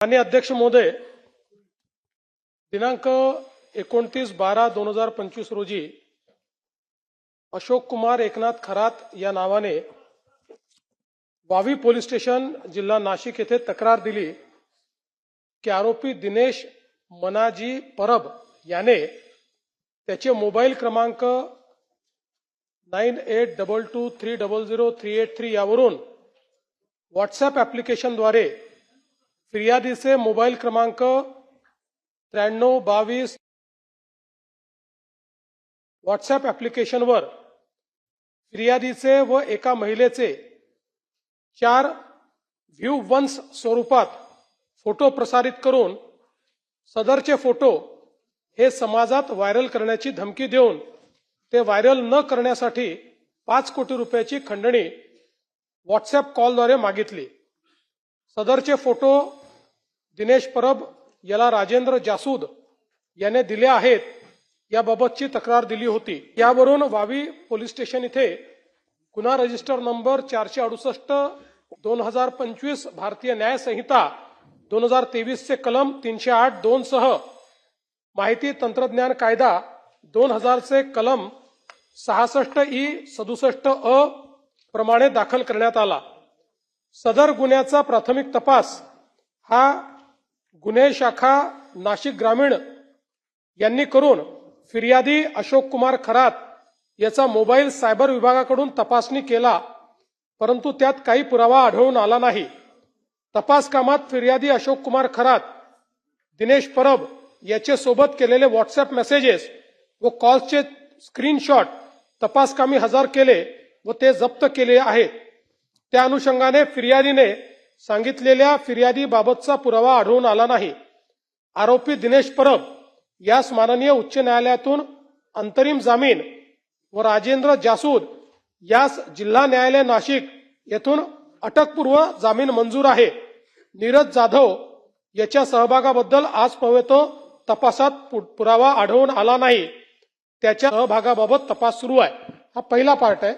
माननीय अध्यक्ष महोदय, दिनांक 29/12/2025 रोजी अशोक कुमार एकनाथ खरात या नावाने वावी पोलीस स्टेशन जिल्हा नाशिक येथे तक्रार दिली की आरोपी दिनेश मनाजी परब याने त्याचे मोबाईल क्रमांक 9822300383 यावरून व्हॉट्सअप ॲप्लिकेशनद्वारे फिर्यादीचे मोबाईल क्रमांक 9322 व्हॉट्सअप ॲप्लिकेशनवर फिर्यादीचे व एका महिलेचे 4 व्ह्यू वन्स स्वरूपात फोटो प्रसारित करून सदरचे फोटो हे समाजात व्हायरल करण्याची धमकी देऊन ते व्हायरल न करण्यासाठी 5 कोटी रुपयाची खंडणी व्हॉट्सअप कॉलद्वारे मागितली। सदरचे फोटो दिनेश परब याला राजेंद्र जासूद याने दिले आहेत याबाबतची तक्रार दिली होती। यावरून वावी पोलीस स्टेशन इथे गुन्हा रजिस्टर नंबर 468/2025 भारतीय न्याय संहिता 2023 चे कलम 308(2) सह माहिती तंत्रज्ञान कायदा 2000 चे कलम 66(e)67(अ) प्रमाणे दाखल करण्यात आला। सदर गुन्ह्याचा प्राथमिक तपास हा गुन्हे शाखा नाशिक ग्रामीण यांनी करून फिर्यादी अशोक कुमार खरात याचा मोबाईल सायबर विभागाकडून तपासणी केला, परंतु त्यात काही पुरावा आढळून आला नाही। तपास कामात फिर्यादी अशोक कुमार खरात दिनेश परब याचे सोबत केलेले व्हॉट्सअप मेसेजेस व कॉल्सचे स्क्रीनशॉट तपासकामी हजर केले व ते जप्त केले आहेत। त्या अनुषंगाने फिर्यादीने सांगितलेल्या फिर्यादीबाबतचा पुरावा आढळून आला नाही। आरोपी दिनेश परब यास माननीय उच्च न्यायालयातून अंतरिम जामीन व राजेंद्र जासूद यास जिल्हा न्यायालय नाशिक येथून अटकपूर्व जामीन मंजूर आहे। नीरज जाधव याच्या सहभागाबद्दल आजपर्यंत तपासात पुरावा आढळून आला नाही। त्याच्या सहभागाबाबत तपास सुरू आहे। हा पहिला पार्ट आहे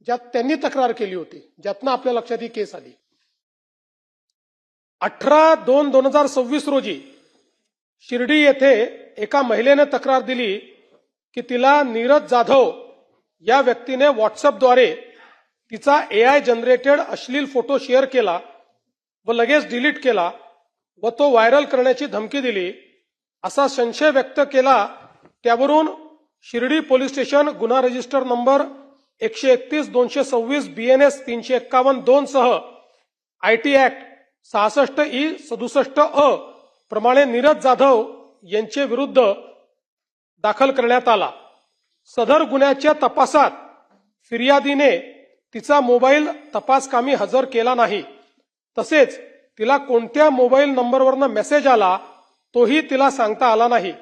ज्यात त्यांनी तक्रार केली होती, ज्यातनं आपल्या लक्षात ही केस आली। 18/2/2026 रोजी शिर्डी येथे एका महिलेने तक्रार दिली की तिला नीरज जाधव या व्यक्तीने व्हॉट्सअपद्वारे तिचा AI जनरेटेड अश्लील फोटो शेअर केला व लगेच डिलीट केला व तो व्हायरल करण्याची धमकी दिली असा संशय व्यक्त केला। त्यावरून शिर्डी पोलीस स्टेशन गुन्हा रजिस्टर नंबर 131/226 BNS 351(2) सह IT ऍक्ट 66(e)67(अ) प्रमाणे नीरज जाधव यांचे विरुद्ध दाखल करण्यात आला। सदर गुन्ह्याच्या तपासात फिर्यादीने तिचा मोबाईल तपासकामी हजर केला नाही, तसेच तिला कोणत्या मोबाईल नंबरवरनं मेसेज आला तोही तिला सांगता आला नाही।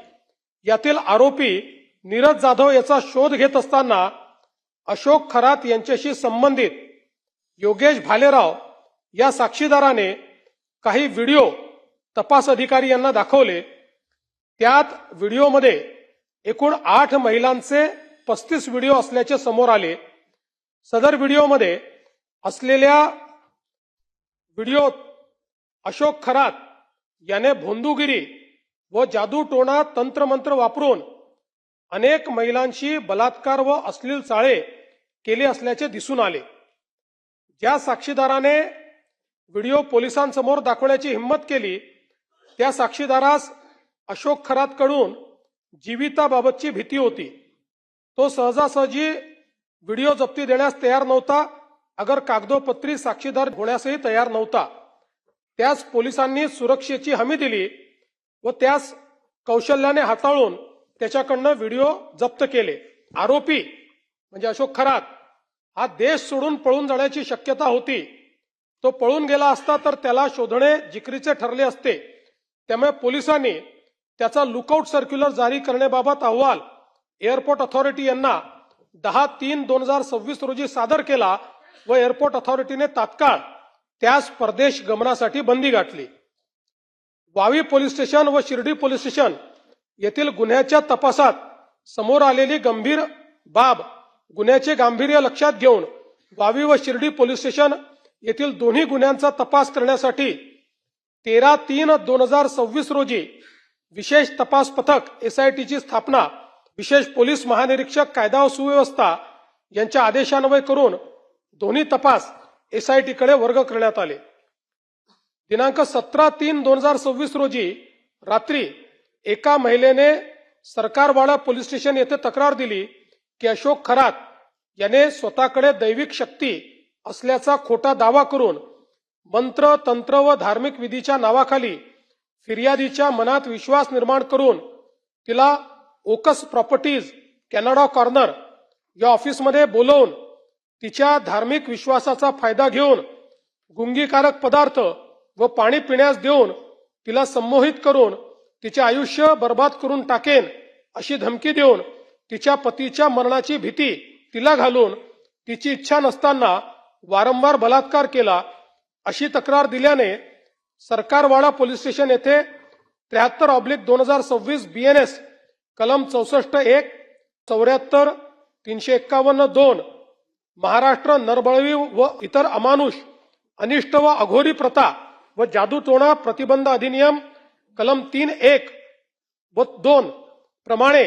यातील आरोपी नीरज जाधव याचा शोध घेत असताना अशोक खरात यांच्याशी संबंधित योगेश भालेराव या साक्षीदाराने काही व्हिडिओ तपास अधिकारी यांना दाखवले। त्यात व्हिडिओमध्ये एकूण 8 महिलांचे 35 व्हिडिओ असल्याचे समोर आले। सदर व्हिडिओमध्ये असलेल्या व्हिडिओत अशोक खरात याने भोंदूगिरी व जादूटोणा तंत्रमंत्र वापरून अनेक महिलांशी बलात्कार व अश्लील चाळे केले असल्याचे दिसून आले। ज्या साक्षीदाराने व्हिडिओ पोलिसांसमोर दाखवण्याची हिंमत केली त्या साक्षीदारास अशोक खरातकडून जीविताबाबतची भीती होती। तो सहजासहजी व्हिडिओ जप्ती देण्यास तयार नव्हता, अगर कागदोपत्री साक्षीदार होण्यासही तयार नव्हता। त्यास पोलिसांनी सुरक्षेची हमी दिली व त्यास कौशल्याने हाताळून त्याच्याकडनं व्हिडिओ जप्त केले। आरोपी म्हणजे अशोक खरात हा देश सोडून पळून जाण्याची शक्यता होती। तो पळून गेला असता तर त्याला शोधणे जिकरीचे ठरले असते। त्यामुळे पोलिसांनी त्याचा लुकआउट सर्क्युलर जारी करण्याबाबत अहवाल एअरपोर्ट अथॉरिटी यांना 10/3/2026 रोजी सादर केला व एअरपोर्ट अथॉरिटीने तात्काळ त्यास परदेश गमनासाठी बंदी घातली। वावी पोलीस स्टेशन व शिर्डी पोलीस स्टेशन येथील गुन्ह्याच्या तपासात समोर आलेली गंभीर बाब गुन्ह्याचे गांभीर्य लक्षात घेऊन वावी व शिर्डी पोलीस स्टेशन येथील दोन्ही गुन्ह्यांचा तपास करण्यासाठी 13/3/2026 रोजी विशेष तपास पथक SITची स्थापना विशेष पोलीस महानिरीक्षक कायदा व सुव्यवस्था यांच्या आदेशान्वये करून दोन्ही तपास SITकडे वर्ग करण्यात आले. दिनांक 17/3/2026 रोजी रात्री एका महिलेने सरकारवाडा पोलीस स्टेशन येथे तक्रार दिली की अशोक खरात याने स्वतःकडे दैविक शक्ती असल्याचा खोटा दावा करून मंत्र तंत्र व धार्मिक विधीच्या नावाखाली फिर्यादीच्या मनात विश्वास निर्माण करून तिला ओकस प्रॉपर्टीज कॅनडा कॉर्नर या ऑफिसमध्ये बोलवून तिच्या धार्मिक विश्वासाचा फायदा घेऊन गुंगीकारक पदार्थ व पाणी पिण्यास देऊन तिला संमोहित करून तिचे आयुष्य बर्बाद करून टाकेन अशी धमकी देऊन तिच्या पतीच्या मरणाची भीती तिला घालून तिची इच्छा नसताना वारंवार बलात्कार केला अशी तक्रार दिल्याने सरकारवाडा पोलीस स्टेशन येथे 73/2026 BNS कलम 64(1) 74 351(2) महाराष्ट्र नरबळवी व इतर अमानुष अनिष्ट व अघोरी प्रथा व जादूटोणा प्रतिबंध अधिनियम कलम 3(1) व 2 प्रमाणे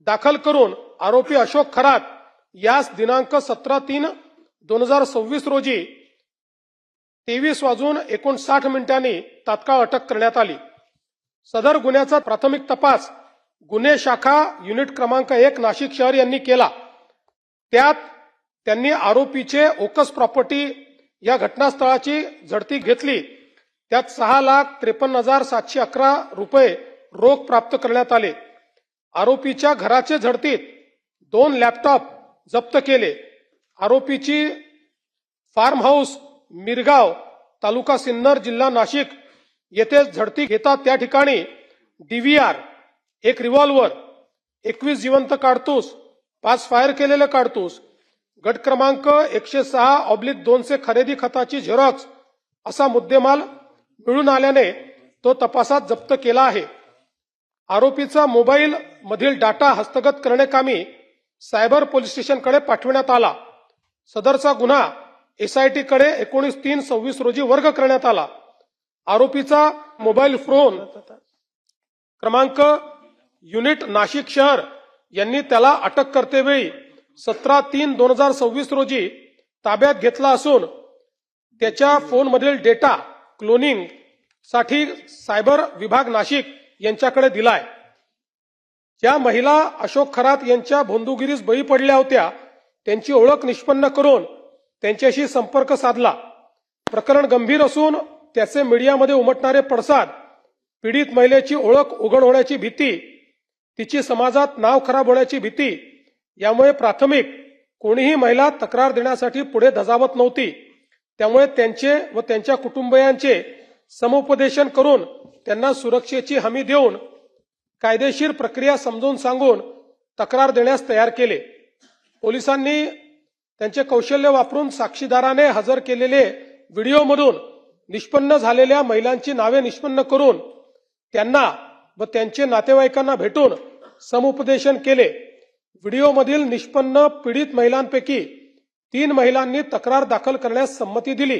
दाखल करून आरोपी अशोक खरात यास दिनांक 17/3/2026 रोजी 23:59 तात्काळ अटक करण्यात आली. सदर गुन्ह्याचा प्राथमिक तपास गुन्हे शाखा युनिट क्रमांक 1 नाशिक शहर यांनी केला. त्यात त्यांनी आरोपीचे ओकस प्रॉपर्टी या घटनास्थळाची झडती घेतली. त्यात 6,53,711 रुपये रोख प्राप्त करण्यात आले. आरोपीच्या घराचे झडतीत 2 लॅपटॉप जप्त केले. आरोपीची फार्म हाऊस मिरगाव तालुका सिन्नर जिल्हा नाशिक येथे झडती घेतात त्या ठिकाणी DVR, 1 रिव्हॉल्वर, 21 जिवंत काडतूस, 5 फायर केलेले काडतूस, गट क्रमांक 106/2 चे खरेदी खताची झेरॉक्स असा मुद्देमाल मिळून आल्याने तो तपासात जप्त केला आहे. आरोपीचा मोबाईल मधील डाटा हस्तगत करण्याकामी सायबर पोलीस स्टेशनकडे पाठविण्यात आला. सदरचा गुन्हा SIT कडे 19/3/26 रोजी वर्ग करण्यात आला. आरोपीचा मोबाईल फोन क्रमांक युनिट नाशिक शहर यांनी त्याला अटक करतेवेळी 17/3/2026 रोजी ताब्यात घेतला असून त्याच्या फोनमधील डेटा क्लोनिंग साठी सायबर विभाग नाशिक यांच्याकडे दिलाय. ज्या महिला अशोक खरात यांच्या भोंदूगिरीस बळी पडल्या होत्या त्यांची ओळख निष्पन्न करून त्यांच्याशी संपर्क साधला. प्रकरण गंभीर असून त्याचे मीडियामध्ये उमटणारे पडसाद, पीडित महिलेची ओळख उघड होण्याची भीती, तिची समाजात नाव खराब होण्याची भीती यामुळे प्राथमिक कोणीही महिला तक्रार देण्यासाठी पुढे धजावत नव्हती. त्यामुळे त्यांचे व त्यांच्या कुटुंबियांचे समुपदेशन करून त्यांना सुरक्षेची हमी देऊन कायदेशीर प्रक्रिया समजून सांगून तक्रार देण्यास तयार केले. पोलिसांनी त्यांचे कौशल्य वापरून साक्षीदाराने हजर केलेले व्हिडिओमधून निष्पन्न झालेल्या महिलांची नावे निष्पन्न करून त्यांना व त्यांचे नातेवाईकांना भेटून समुपदेशन केले. व्हिडिओमधील निष्पन्न पीडित महिलांपैकी 3 महिलांनी तक्रार दाखल करण्यास संमती दिली.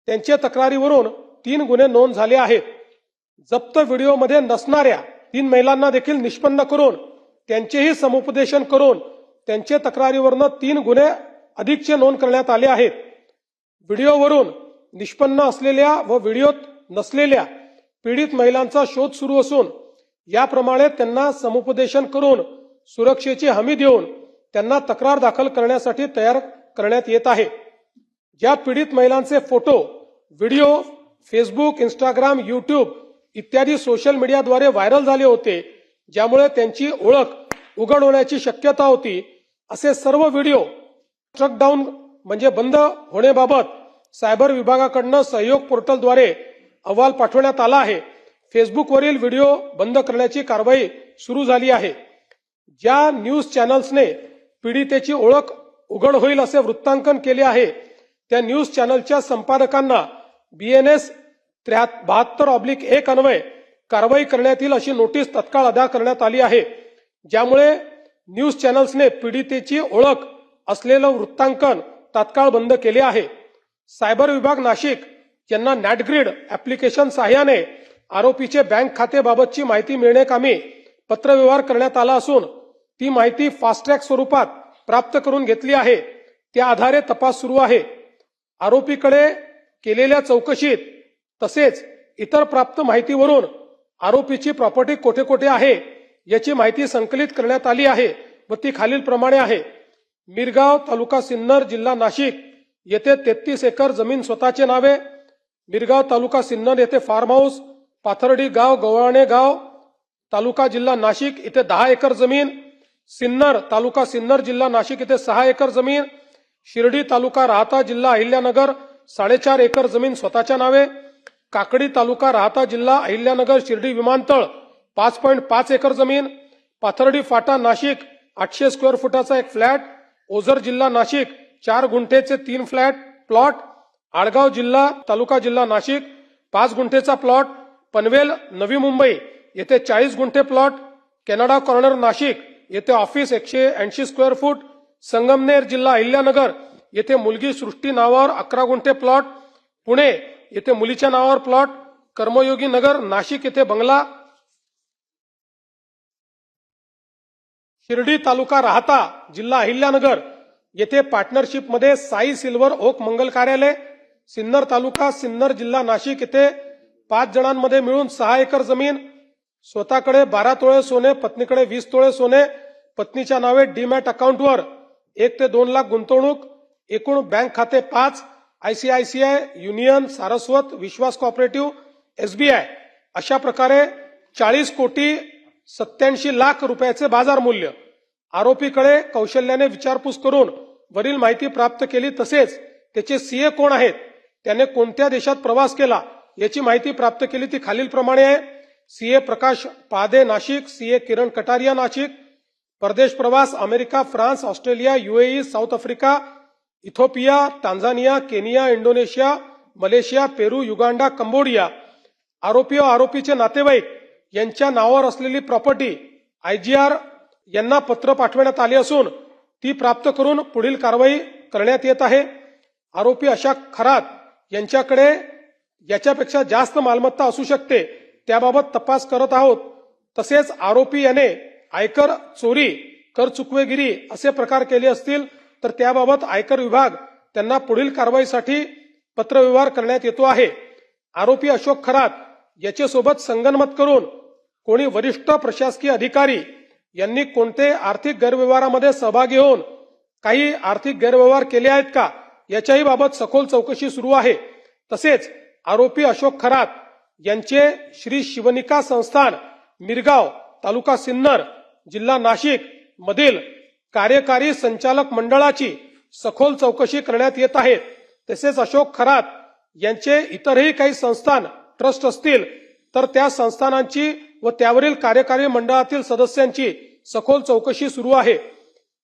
त्यांच्या तक्रारीवरून 3 गुन्हे नोंद झाले आहेत. जप्त व्हिडिओमध्ये नसणाऱ्या 3 महिलांना देखील निष्पन्न करून त्यांचेही समुपदेशन करून त्यांच्या तक्रारीवरून 3 गुन्हे अधिकचे नोंद करण्यात आले आहेत. व्हिडिओवरून निष्पन्न असलेल्या व व्हिडिओत नसलेल्या पीडित महिलांचा शोध सुरू असून याप्रमाणे त्यांना समुपदेशन करून सुरक्षेची हमी देऊन त्यांना तक्रार दाखल करण्यासाठी तयार करण्यात येत आहे. ज्या पीडित महिलांचे photo, video Facebook, Instagram, YouTube इत्यादी सोशल मीडियाद्वारे व्हायरल झाले होते, ज्यामुळे त्यांची ओळख उघड होण्याची शक्यता होती, असे सर्व व्हिडिओ स्ट्रक डाऊन म्हणजे बंद होण्याबाबत सायबर विभागाकडून सहयोग पोर्टलद्वारे अहवाल पाठवण्यात आला आहे. फेसबुकवरील व्हिडिओ बंद करण्याची कारवाई सुरू झाली आहे. ज्या न्यूज चॅनल्सने पीडितेची ओळख उघड होईल असे वृत्तांकन केले आहे त्या न्यूज चॅनलच्या संपादकांना BNS 72/1 अन्वये कारवाई करण्यात येईल अशी नोटीस तत्काळ अदा करण्यात आली आहे. ज्यामुळे न्यूज चॅनल्सने पीडितेची ओळख असलेलं वृत्तांकन तात्काळ बंद केले आहे. सायबर विभाग नाशिक यांना नॅटग्रीड ऍप्लिकेशन सहाय्याने आरोपीचे बँक खातेबाबतची माहिती मिळण्याकामी पत्रव्यवहार करण्यात आला असून ती माहिती फास्ट ट्रॅक स्वरूपात प्राप्त करून घेतली आहे. त्या आधारे तपास सुरू आहे. आरोपीकडे केलेल्या चौकशीत तसेच इतर प्राप्त माहितीवरून आरोपीची प्रॉपर्टी कोठे कोठे आहे याची माहिती संकलित करण्यात आली आहे व ती खालीलप्रमाणे आहे. मिरगाव, तालुका सिन्नर, जिल्हा नाशिक येथे 33 एकर जमीन स्वतःचे नावे. मिरगाव, तालुका सिन्नर येथे फार्म हाऊस. पाथर्डी गाव, गव्हाणे गाव, तालुका जिल्हा नाशिक येथे 10 एकर जमीन. सिन्नर, तालुका सिन्नर, जिल्हा नाशिक येथे 6 एकर जमीन. शिर्डी, तालुका राहता, जिल्हा अहिल्यानगर 4.5 एकर जमीन स्वतःच्या नावे. काकडी, तालुका राहता, जिल्हा अहिल्यानगर, शिर्डी विमानतळ 5.5 एकर जमीन. पाथर्डी फाटा, नाशिक 800 स्क्वेअर फुटाचा एक फ्लॅट. ओझर, जिल्हा नाशिक 4 गुंठेचे 3 फ्लॅट प्लॉट. आळगाव, जिल्हा तालुका जिल्हा नाशिक 5 गुंठेचा प्लॉट. पनवेल, नवी मुंबई येथे 40 गुंठे प्लॉट. कॅनडा कॉर्नर, नाशिक येथे ऑफिस 180 स्क्वेअर फूट. संगमनेर, जिल्हा अहिल्यानगर येथे मुलगी सृष्टी नावावर 11 गुंठे प्लॉट. पुणे येथे मुलीच्या नावावर प्लॉट. कर्मयोगी नगर, नाशिक येथे बंगला. शिर्डी, तालुका राहता, जिल्हा अहिल्यानगर येथे पार्टनरशिपमध्ये साई सिल्वर ओक मंगल कार्यालय. सिन्नर, तालुका सिन्नर, जिल्हा नाशिक येथे 5 जणांमध्ये मिळून 6 एकर जमीन. स्वतःकडे 12 तोळे सोने, पत्नीकडे 20 तोळे सोने. पत्नीच्या नावे डीमॅट अकाउंटवर 1 ते 2 लाख गुंतवणूक. एकूण बँक खाते 5. ICICI, युनियन, सारस्वत, विश्वास कोऑपरेटिव्ह, SBI अशा प्रकारे 40,87,00,000 रुपयाचे बाजार मूल्य. आरोपीकडे कौशल्याने विचारपूस करून वरील माहिती प्राप्त केली. तसेच त्याचे सीए कोण आहेत, त्याने कोणत्या देशात प्रवास केला याची माहिती प्राप्त केली. ती खालीलप्रमाणे आहे. सीए प्रकाश पादे, नाशिक. सीए किरण कटारिया, नाशिक. परदेश प्रवास America, France, Australia, UAE, South Africa, Ethiopia, Tanzania, Kenya, Indonesia, Malaysia, Peru, Uganda, Cambodia. आरोपी व आरोपीचे नातेवाईक यांच्या नावावर असलेली प्रॉपर्टी IGR यांना पत्र पाठवण्यात आले असून ती प्राप्त करून पुढील कारवाई करण्यात येत आहे. आरोपी अशा खरात यांच्याकडे याच्यापेक्षा जास्त मालमत्ता असू शकते त्याबाबत तपास करत आहोत. तसेच आरोपी याने आयकर चोरी, कर चुकवेगिरी असे प्रकार केले असतील तर त्याबाबत आयकर विभाग त्यांना पुढील कारवाईसाठी पत्रव्यवहार करण्यात येतो आहे. आरोपी अशोक खरात याच्यासोबत संगनमत करून कोणी वरिष्ठ प्रशासकीय अधिकारी यांनी कोणते आर्थिक गैरव्यवहारामध्ये सहभागी होऊन काही आर्थिक गैरव्यवहार केले आहेत का याच्याही बाबत सखोल चौकशी सुरू आहे. तसेच आरोपी अशोक खरात यांचे श्री शिवनिका संस्थान मिरगाव, तालुका सिन्नर, जिल्हा नाशिक मधील कार्यकारी संचालक मंडळाची सखोल चौकशी करण्यात येत आहे. तसेच अशोक खरात यांचे इतरही काही संस्थान, ट्रस्ट असतील तर त्या संस्थानांची व त्यावरील कार्यकारी मंडळातील सदस्यांची सखोल चौकशी सुरू आहे.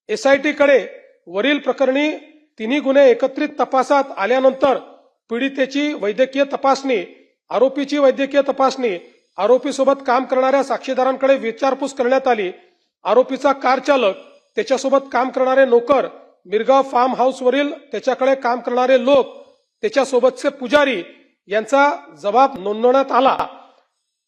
SIT कडे वरील प्रकरणी तिन्ही गुन्हे एकत्रित तपासात आल्यानंतर पीडितेची वैद्यकीय तपासणी, आरोपीची वैद्यकीय तपासणी, आरोपीसोबत काम करणाऱ्या साक्षीदारांकडे विचारपूस करण्यात आली. आरोपीचा कार चालक, त्याच्यासोबत काम करणारे नोकर, मिरगाव फार्म हाऊसवरील त्याच्याकडे काम करणारे लोक, त्याच्यासोबतचे पुजारी यांचा जबाब नोंदवण्यात आला.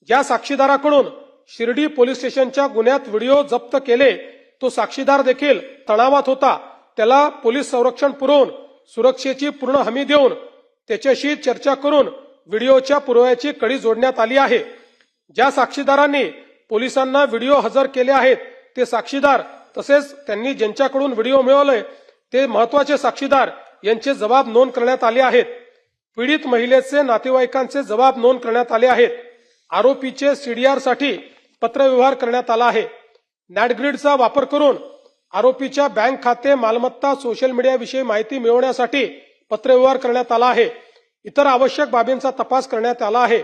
ज्या साक्षीदाराकडून शिर्डी पोलीस स्टेशनच्या गुन्ह्यात व्हिडिओ जप्त केले तो साक्षीदार देखील तणावात होता. त्याला पोलीस संरक्षण पुरवून सुरक्षेची पूर्ण हमी देऊन त्याच्याशी चर्चा करून व्हिडिओच्या पुराव्याची कडी जोडण्यात आली आहे. ज्या साक्षीदारांनी पोलिसांना व्हिडिओ हजर केले आहेत ते साक्षीदार तसेच त्यांनी ज्यांच्याकडून व्हिडिओ मिळवले ते महत्वाचे साक्षीदार यांचे जबाब नोंद करण्यात आले आहेत. पीडित महिलेचे नातेवाईकांचे जबाब नोंद करण्यात आले आहेत. आरोपीचे CDR साठी पत्रव्यवहार करण्यात आला आहे. नॅटग्रीडचा वापर करून आरोपीच्या बँक खाते, मालमत्ता, सोशल मीडियाविषयी माहिती मिळवण्यासाठी पत्रव्यवहार करण्यात आला आहे. इतर आवश्यक बाबींचा तपास करण्यात आला आहे.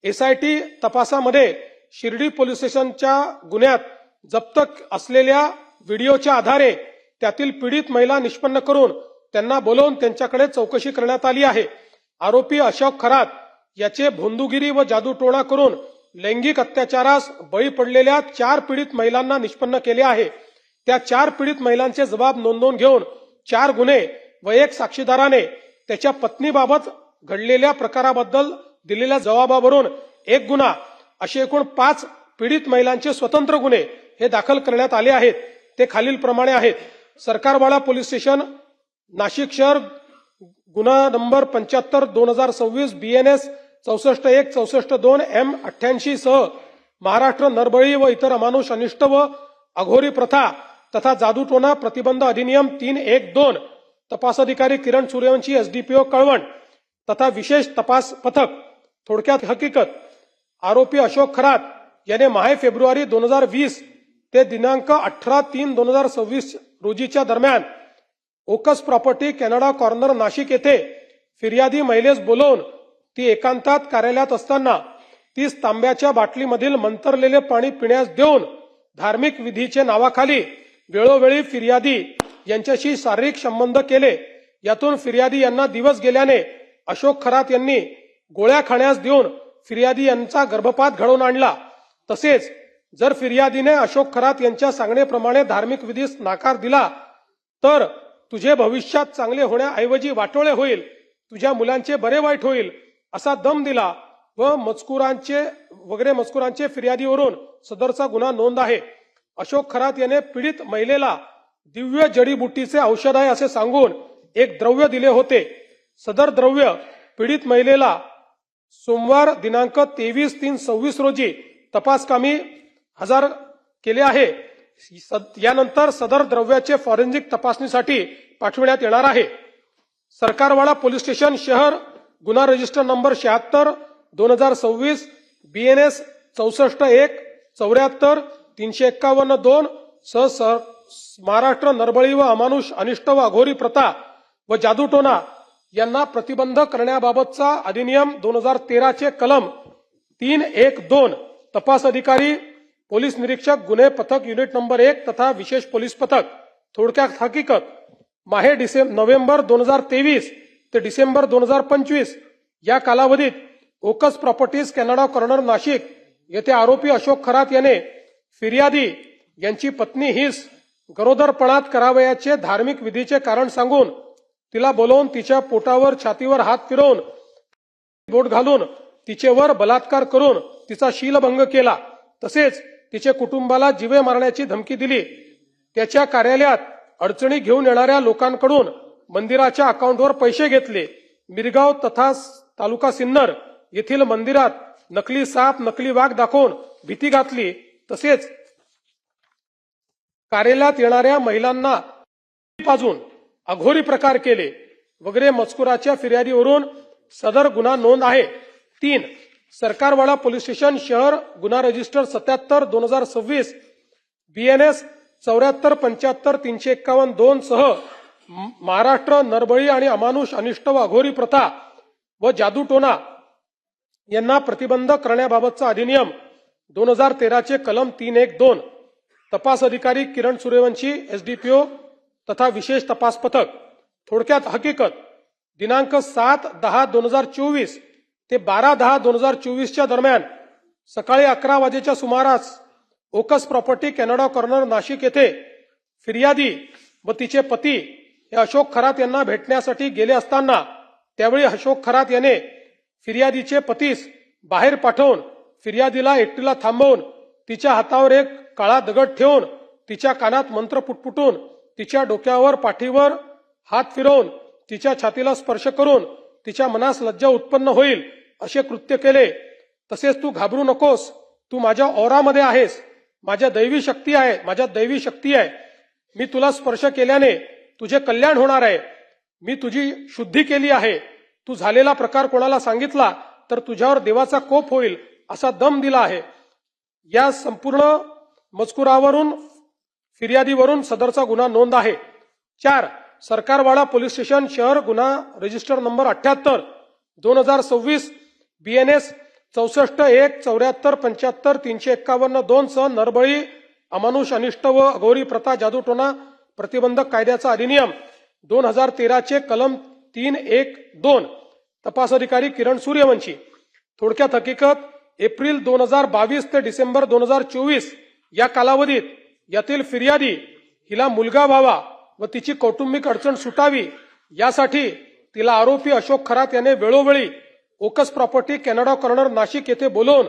SIT तपासामध्ये शिर्डी पोलीस स्टेशनच्या गुन्ह्यात जप्त असलेल्या व्हिडिओच्या आधारे त्यातील पीडित महिला निष्पन्न करून त्यांना बोलवून त्यांच्याकडे चौकशी करण्यात आली आहे. आरोपी अशोक खरात याचे भोंदूगिरी व जादूटोणा करून लैंगिक अत्याचारास बळी पडलेल्या 4 पीडित महिलांना निष्पन्न केले आहे. त्या 4 पीडित महिलांचे जबाब नोंदवून घेऊन 4 गुन्हे व 1 साक्षीदाराने त्याच्या पत्नीबाबत घडलेल्या प्रकाराबद्दल दिलेल्या जबाबावरून 1 गुन्हा असे एकूण 5 पीडित महिलांचे स्वतंत्र गुन्हे हे दाखल करण्यात आले आहेत. ते खालीलप्रमाणे आहेत. सरकारवाडा पोलीस स्टेशन, नाशिक शहर, गुन्हा नंबर 75/2026 BNS 64-1 64-2 M88 सह महाराष्ट्र नरबळी व इतर अमानुष अनिष्ट व अघोरी प्रथा तथा जादूटोणा प्रतिबंध अधिनियम 3(1)(2) तपास अधिकारी किरण सूर्यवंशी SDPO कळवण तथा विशेष तपास पथक. थोडक्यात हकीकत, आरोपी अशोक खरात याने माहे फेब्रुवारी 2020 ते दिनांक 18/3/2026 रोजीच्या दरम्यान ओकस प्रॉपर्टी कॅनडा कॉर्नर नाशिक येथे फिर्यादी महिलेस बोलवून ती एकांतात कार्यालयात असताना 30 तांब्याच्या बाटलीमधील मंतरलेले पाणी पिण्यास देऊन धार्मिक विधीचे नावाखाली वेळोवेळी फिर्यादी यांच्याशी शारीरिक संबंध केले. यातून फिर्यादी यांना दिवस गेल्याने अशोक खरात यांनी गोळ्या खाण्यास देऊन फिर्यादी यांचा गर्भपात घडवून आणला. तसेच जर फिर्यादीने अशोक खरात यांच्या सांगण्याप्रमाणे धार्मिक विधीस नाकार दिला तर तुझे भविष्यात चांगले होण्याऐवजी वाटोळे होईल, तुझ्या मुलांचे बरे वाईट होईल असा दम दिला व मजकुरांचे फिर्यादीवरून सदरचा गुन्हा नोंद आहे. अशोक खरात याने पीडित महिलेला दिव्य जडीबुटीचे औषध आहे असे सांगून एक द्रव्य दिले होते. सदर द्रव्य पीडित महिलेला सोमवार दिनांक 23/3/26 रोजी तपासकामी हजर केले आहे. यानंतर सदर द्रव्याचे फॉरेन्सिक तपासणीसाठी पाठविण्यात येणार आहे. सरकारवाडा पोलीस स्टेशन शहर, गुन्हा रजिस्टर नंबर 76/2026 BNS 64-1 74 351-2 सह महाराष्ट्र नरबळी व अमानुष अनिष्ट व अघोरी प्रथा व जादूटोणा यांना प्रतिबंध करण्याबाबतचा अधिनियम 2013 चे कलम 3(1)(2) तपास अधिकारी पोलीस निरीक्षक गुन्हे पथक युनिट नंबर 1 तथा विशेष पोलीस पथक. थोडक्यात हकीकत, माहे नोव्हेंबर 2023 ते डिसेंबर 2025 या कालावधीत ओकस प्रॉपर्टीज कॅनडा कॉर्नर नाशिक येथे आरोपी अशोक खरात याने फिर्यादी यांची पत्नी हिस गरोदरपणात करावयाचे धार्मिक विधीचे कारण सांगून तिला बोलवून तिच्या पोटावर छातीवर हात फिरवून बोट घालून तिचेवर बलात्कार करून तिचा शीलभंग केला. तसेच तिचे कुटुंबाला जीवे मारण्याची धमकी दिली. त्याच्या कार्यालयात अडचणी घेऊन येणाऱ्या लोकांकडून मंदिराच्या अकाउंटवर पैसे घेतले. मिरगाव तथा तालुका सिन्नर येथील मंदिरात नकली साप, नकली वाघ दाखवून भीती घातली. तसेच कार्यालयात येणाऱ्या महिलांना पाजून अघोरी प्रकार केले वगैरे मजकुराच्या फिर्यादीवरून सदर गुन्हा नोंद आहे. 3. सरकारवाडा पोलीस स्टेशन शहर, गुन्हा रजिस्टर 77/2026 BNS 74-75 351-2 सह महाराष्ट्र नरबळी आणि अमानुष अनिष्ट व अघोरी प्रथा व जादूटोणा यांना प्रतिबंध करण्याबाबतचा अधिनियम 2013 चे कलम 3(1)(2) तपास अधिकारी किरण सूर्यवंशी SDPO तथा विशेष तपास पथक. थोडक्यात हकीकत, दिनांक 7/10/2024 ते 12/10/2024 च्या दरम्यान सकाळी 11 वाजेच्या सुमारास ओकस प्रॉपर्टी कॅनडा कॉर्नर नाशिक येथे फिर्यादी व तिचे पती हे अशोक खरात यांना भेटण्यासाठी गेले असताना त्यावेळी अशोक खरात याने फिर्यादीचे पतीस बाहेर पाठवून फिर्यादीला एकटीला थांबवून तिच्या हातावर एक काळा दगड ठेवून तिच्या कानात मंत्र पुटपुटून तिच्या डोक्यावर पाठीवर हात फिरवून तिच्या छातीला स्पर्श करून तिच्या मनास लज्जा उत्पन्न होईल असे कृत्य केले. तसेच तू घाबरू नकोस, तू माझ्या औरामध्ये आहेस, माझ्यात दैवी शक्ती आहे, मी तुला स्पर्श केल्याने तुझे कल्याण होणार आहे, मी तुझी शुद्धी केली आहे, तू झालेला प्रकार कोणाला सांगितला तर तुझ्यावर देवाचा कोप होईल असा दम दिला आहे. या संपूर्ण मजकुरावरून फिर्यादीवरून सदरचा गुन्हा नोंद आहे. 4. सरकारवाडा पोलीस स्टेशन शहर, गुन्हा रजिस्टर नंबर 78/2026 BNS 64-1 74 75 351-2 सह नरबळी अमानुष अनिष्ट व अघोरी प्रथा जादूटोणा प्रतिबंधक कायद्याचा अधिनियम 2013 चे कलम 3(1)(2 तपास अधिकारी किरण सूर्यवंशी. थोडक्यात हकीकत, एप्रिल 2022 ते डिसेंबर 2024 या कालावधीत यातील फिर्यादी हिला मुलगा व्हावा व तिची कौटुंबिक अडचण सुटावी यासाठी तिला आरोपी अशोक खरात याने वेळोवेळी ओकस प्रॉपर्टी कॅनडा कॉर्नर नाशिक येथे बोलवून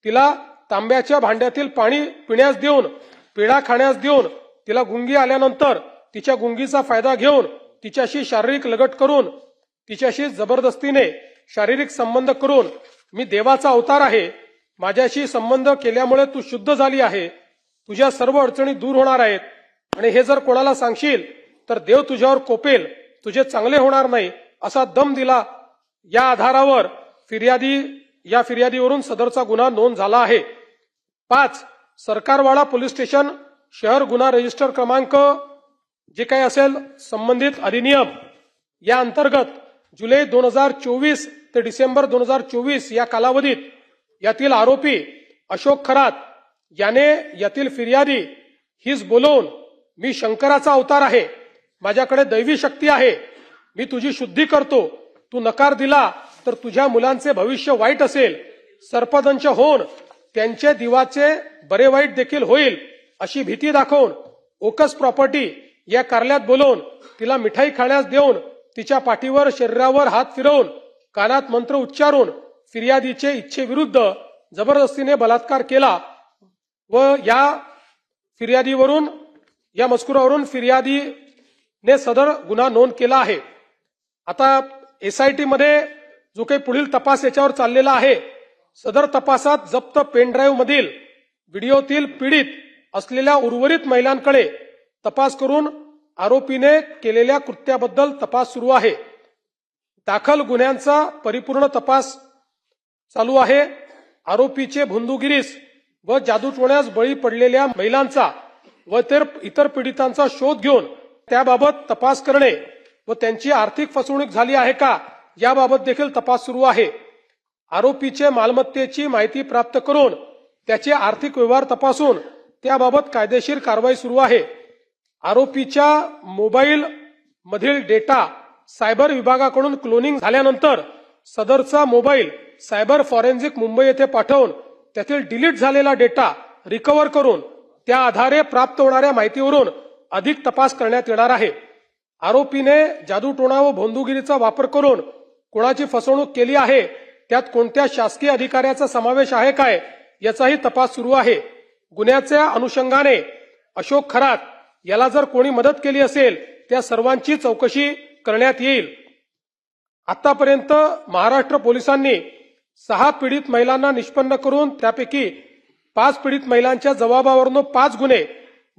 तिला तांब्याच्या भांड्यातील पाणी पिण्यास देऊन पेढा खाण्यास देऊन तिला गुंगी आल्यानंतर तिच्या गुंगीचा फायदा घेऊन तिच्याशी शारीरिक लगट करून तिच्याशी जबरदस्तीने शारीरिक संबंध करून मी देवाचा अवतार आहे, माझ्याशी संबंध केल्यामुळे तू शुद्ध झाली आहे, तुझ्या सर्व अडचणी दूर होणार आहेत आणि हे जर कोणाला सांगशील तर देव तुझ्यावर कोपेल, तुझे चांगले होणार नाही असा दम दिला। या आधारावर फिर्यादीवरून सदरचा गुन्हा नोंद झाला आहे। 5 सरकारवाडा पोलीस स्टेशन शहर गुन्हा रजिस्टर क्रमांक जे काही असेल संबंधित अधिनियम या अंतर्गत जुलै 2024 ते डिसेंबर 2024 या कालावधीत यातील आरोपी अशोक खरात याने यातील फिर्यादी हीच बोलवून मी शंकराचा अवतार आहे, माझ्याकडे दैवी शक्ती आहे, मी तुझी शुद्धी करतो, तू नकार दिला तर तुझ्या मुलांचे भविष्य वाईट असेल, सर्पदंश होऊन त्यांचे दिवाचे बरे वाईट देखील होईल अशी भीती दाखवून ओकस प्रॉपर्टी या कार्यालयात बोलवून तिला मिठाई खाण्यास देऊन तिच्या पाठीवर शरीरावर हात फिरवून कानात मंत्र उच्चारून फिर्यादीचे इच्छेविरुद्ध जबरदस्तीने बलात्कार केला व या मजकुरावरून फिर्यादीने सदर गुन्हा नोंद केला आहे। आता एसआयटी मध्ये जो काही पुढील तपास याच्यावर चाललेला आहे, सदर तपासात जप्त पेन ड्राईव्ह मधील व्हिडिओतील पीडित असलेल्या उर्वरित महिलांकडे तपास करून आरोपीने केलेल्या कृत्याबद्दल तपास सुरू आहे। दाखल गुन्ह्यांचा परिपूर्ण तपास चालू आहे। आरोपीचे भोंदूगिरीस व जादूटोण्यास बळी पडलेल्या महिलांचा व इतर पीडितांचा शोध घेऊन त्याबाबत तपास करणे व त्यांची आर्थिक फसवणूक झाली आहे का याबाबत देखील तपास सुरू आहे। आरोपीचे मालमत्तेची माहिती प्राप्त करून त्याचे आर्थिक व्यवहार तपासून त्याबाबत कायदेशीर कारवाई सुरू आहे। आरोपीच्या मोबाईल मधील डेटा सायबर विभागाकडून क्लोनिंग झाल्यानंतर सदरचा मोबाईल सायबर फॉरेन्सिक मुंबई येथे पाठवून त्यातील डिलीट झालेला डेटा रिकव्हर करून त्या आधारे प्राप्त होणाऱ्या माहितीवरून अधिक तपास करण्यात येणार आहे। आरोपीने जादूटोणा व भोंदूगिरीचा वापर करून कोणाची फसवणूक केली आहे, त्यात कोणत्या शासकीय अधिकाऱ्याचा समावेश आहे काय याचाही तपास सुरू आहे। गुन्ह्याच्या अनुषंगाने अशोक खरात याला जर कोणी मदत केली असेल त्या सर्वांची चौकशी करण्यात येईल। आतापर्यंत महाराष्ट्र पोलिसांनी 6 पीडित महिलांना निष्पन्न करून त्यापैकी 5 पीडित महिलांच्या जबाबावरनं 5 गुन्हे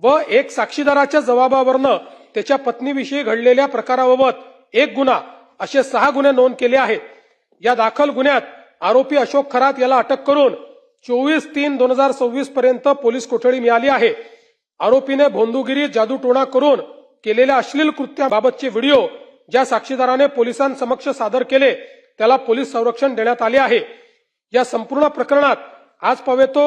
व 1 साक्षीदाराच्या जबाबावरनं त्याच्या पत्नीविषयी घडलेल्या प्रकाराबाबत 1 गुन्हा असे 6 गुन्हे नोंद केले आहेत। या दाखल गुन्ह्यात आरोपी अशोक खरात याला अटक करून 24/3/2026 पर्यंत पोलीस कोठडी मिळाली आहे। आरोपीने भोंदूगिरी जादूटोणा करून केलेल्या अश्लील कृत्याबाबतचे व्हिडिओ ज्या साक्षीदाराने पोलिसांसमक्ष सादर केले त्याला पोलीस संरक्षण देण्यात आले आहे। या संपूर्ण प्रकरणात आजपर्यंत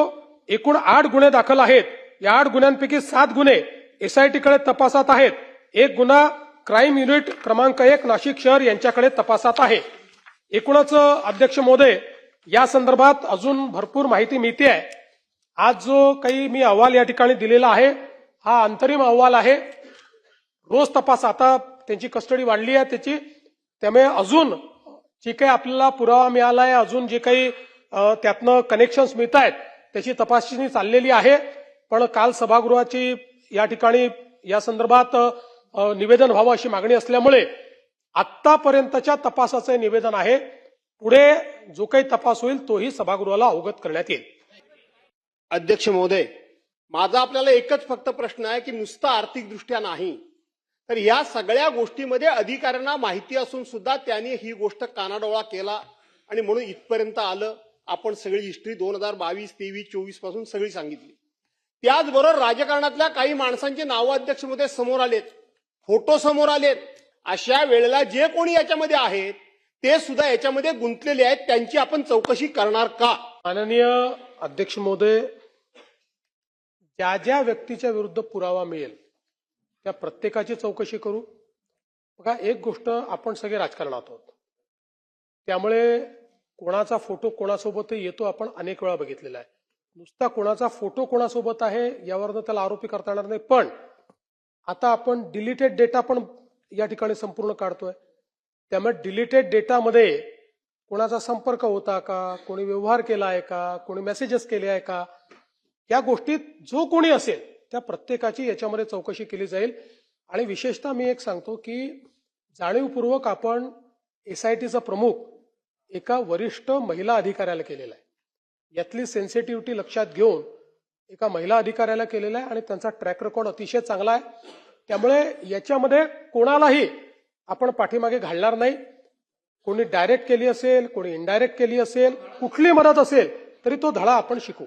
एकूण 8 गुन्हे दाखल आहेत। या 8 गुन्ह्यांपैकी 7 गुन्हे एसआयटी कडे तपासात आहेत। 1 गुन्हा क्राईम युनिट क्रमांक 1 नाशिक शहर यांच्याकडे तपासात आहे। एकूणच अध्यक्ष महोदय, या संदर्भात अजून भरपूर माहिती मिळते आहे। आज जो काही मी अहवाल या ठिकाणी दिलेला आहे हा अंतरिम अहवाल आहे। रोज तपास, आता त्यांची कस्टडी वाढली आहे त्याची, त्यामुळे अजून जे काही आपल्याला पुरावा मिळाला आहे, अजून जे काही त्यातनं कनेक्शन्स मिळत आहेत त्याची तपासणी चाललेली आहे। पण काल सभागृहाची या ठिकाणी या संदर्भात निवेदन व्हावं अशी मागणी असल्यामुळे आतापर्यंतच्या तपासाचे निवेदन आहे। पुढे जो काही तपास होईल तोही सभागृहाला अवगत करण्यात येईल। अध्यक्ष महोदय, माझा आपल्याला एकच फक्त प्रश्न आहे की नुसतं आर्थिक दृष्ट्या नाही तर या सगळ्या गोष्टीमध्ये अधिकाऱ्यांना माहिती असून सुद्धा त्यांनी ही गोष्ट कानाडोळा केला आणि म्हणून इथपर्यंत आलं। आपण सगळी हिस्ट्री 2022, 23, 24 पासून सगळी सांगितली। त्याचबरोबर राजकारणातल्या काही माणसांची नावं अध्यक्ष महोदय समोर आलेत, फोटो समोर आलेत। अशा वेळेला जे कोणी याच्यामध्ये आहेत ते सुद्धा याच्यामध्ये गुंतलेले आहेत, त्यांची आपण चौकशी करणार का? माननीय अध्यक्ष महोदय, ज्या ज्या व्यक्तीच्या विरुद्ध पुरावा मिळेल त्या प्रत्येकाची चौकशी करू। बघा, एक गोष्ट, आपण सगळे राजकारणात आहोत, त्यामुळे कोणाचा फोटो कोणासोबतही येतो आपण अनेक वेळा बघितलेला आहे। नुसता कोणाचा फोटो कोणासोबत आहे यावरनं त्याला आरोपी करता येणार नाही। पण आता आपण डिलीटेड डेटा पण या ठिकाणी संपूर्ण काढतोय। त्यामुळे डिलीटेड डेटामध्ये कोणाचा संपर्क होता का, कोणी व्यवहार केला आहे का, कोणी मेसेजेस केले आहे का, या गोष्टीत जो कोणी असेल त्या प्रत्येकाची याच्यामध्ये चौकशी केली जाईल. आणि विशेषतः मी एक सांगतो की जाणीवपूर्वक आपण एसआयटीचा प्रमुख एका वरिष्ठ महिला अधिकाऱ्याला केलेला आहे. यातली सेन्सिटिव्हिटी लक्षात घेऊन एका महिला अधिकाऱ्याला केलेला आहे आणि त्यांचा ट्रॅक रेकॉर्ड अतिशय चांगला आहे. त्यामुळे याच्यामध्ये कोणालाही आपण पाठीमागे घालणार नाही. कोणी डायरेक्ट केली असेल, कोणी इनडायरेक्ट केली असेल, कुठली मदत असेल तरी तो धडा आपण शिकू.